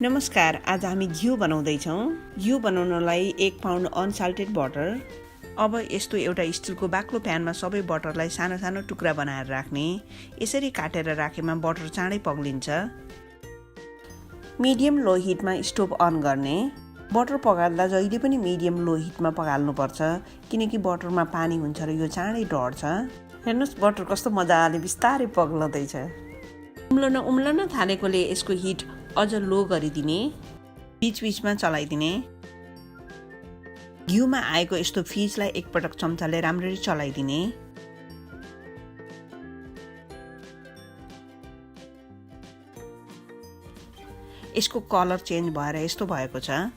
नमस्कार, आज हामी घिउ बनाउँदैछौँ। घिउ बनाउनलाई 1 पाउन्ड अनसाल्टेड बटर। अब यस्तो एउटा स्टिलको बाक्लो प्यानमा सबै बटरलाई सानो सानो टुक्रा बनाएर राख्ने। यसरी काटेर राखेमा बटर चाँडै पग्लिन्छ। मिडियम लो हिटमा स्टोभ अन गर्ने। बटर पकाल्दा जहिले पनि मिडियम लो हिटमा पकाल्नुपर्छ, किनकि बटरमा पानी हुन्छ र यो चाँडै डढ्छ। हेर्नुहोस् बटर कस्तो मजाले बिस्तारै पग्लदैछ। उम्लन थालेकोले यसको हिट अझ लो गरिदिने, बीचबीचमा चलाइदिने। घिउमा आएको यस्तो फिजलाई एकपटक चम्चाले राम्ररी चलाइदिने। यसको कलर चेन्ज भएर यस्तो भएको छ।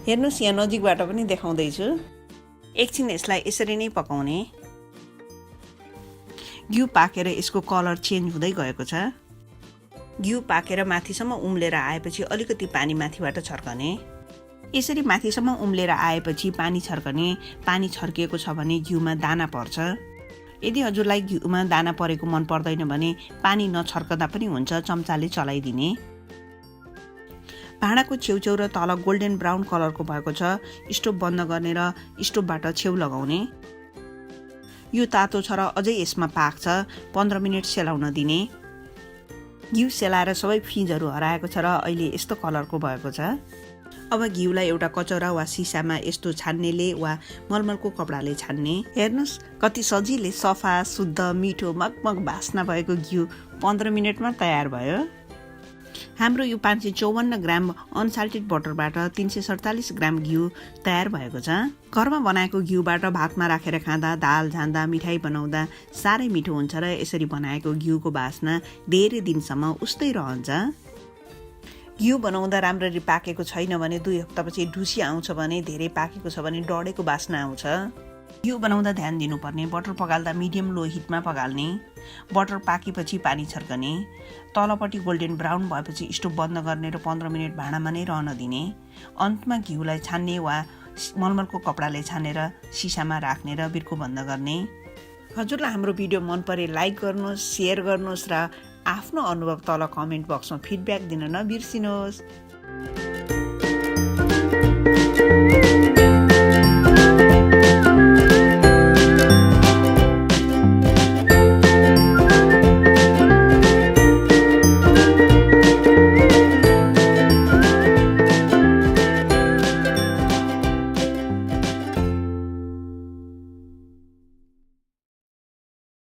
हेर्नुहोस् यहाँ नजिकबाट पनि देखाउँदैछु। एकछिन यसलाई यसरी नै पकाउने। घिउ पाकेर यसको कलर चेन्ज हुँदै गएको छ। घिउ पाकेर माथिसम्म उम्लेर आएपछि अलिकति पानी माथिबाट छर्कने। यसरी माथिसम्म उम्लेर आएपछि पानी छर्कने। पानी छर्किएको छ भने घिउमा दाना पर्छ। यदि हजुरलाई घिउमा दाना परेको मन पर्दैन भने पानी नछर्कदा पनि हुन्छ, चम्चाले चलाइदिने। भाँडाको छेउछेउ र तल गोल्डन ब्राउन कलरको भएको छ। स्टोभ बन्द गर्ने र स्टोभबाट छेउ लगाउने। यो तातो छ र अझै यसमा पाक्छ। 15 मिनट सेलाउन दिने। घिउ सेलाएर सबै फिजहरू हराएको छ र अहिले यस्तो कलरको भएको छ। अब घिउलाई एउटा कचौरा वा सिसामा यस्तो छान्नेले वा मलमलको कपडाले छान्ने। हेर्नुहोस् कति सजिलै सफा, शुद्ध, मिठो, मगमग बास्ना भएको घिउ 15 मिनटमा तयार भयो। हाम्रो यो 554 ग्राम अनसाल्टेड बटरबाट 347 ग्राम घिउ तयार भएको छ। घरमा बनाएको घिउबाट भातमा राखेर खाँदा, दाल झान्दा, मिठाई बनाउँदा साह्रै मिठो हुन्छ र यसरी बनाएको घिउको बास्ना धेरै दिनसम्म उस्तै रहन्छ। घिउ बनाउँदा राम्ररी पाकेको छैन भने 2 हप्तापछि ढुसी आउँछ भने, धेरै पाकेको छ भने डढेको बास्ना आउँछ। घिउ बनाउँदा ध्यान दिनुपर्ने, बटर पकाल्दा मिडियम लो हिटमा पकाल्ने। बटर पाकेपछि पानी छर्कने। तलपट्टि गोल्डन ब्राउन भएपछि स्टोभ बन्द गर्ने र 15 मिनट भाँडामा नै रहन दिने। अन्तमा घिउलाई छान्ने वा मलमलको कपडाले छानेर सिसामा राख्ने र बिर्को बन्द गर्ने। हजुरलाई हाम्रो भिडियो मन परे लाइक गर्नुहोस्, सेयर गर्नुहोस् र आफ्नो अनुभव तल कमेन्ट बक्समा फिडब्याक दिन नबिर्सिनुहोस्।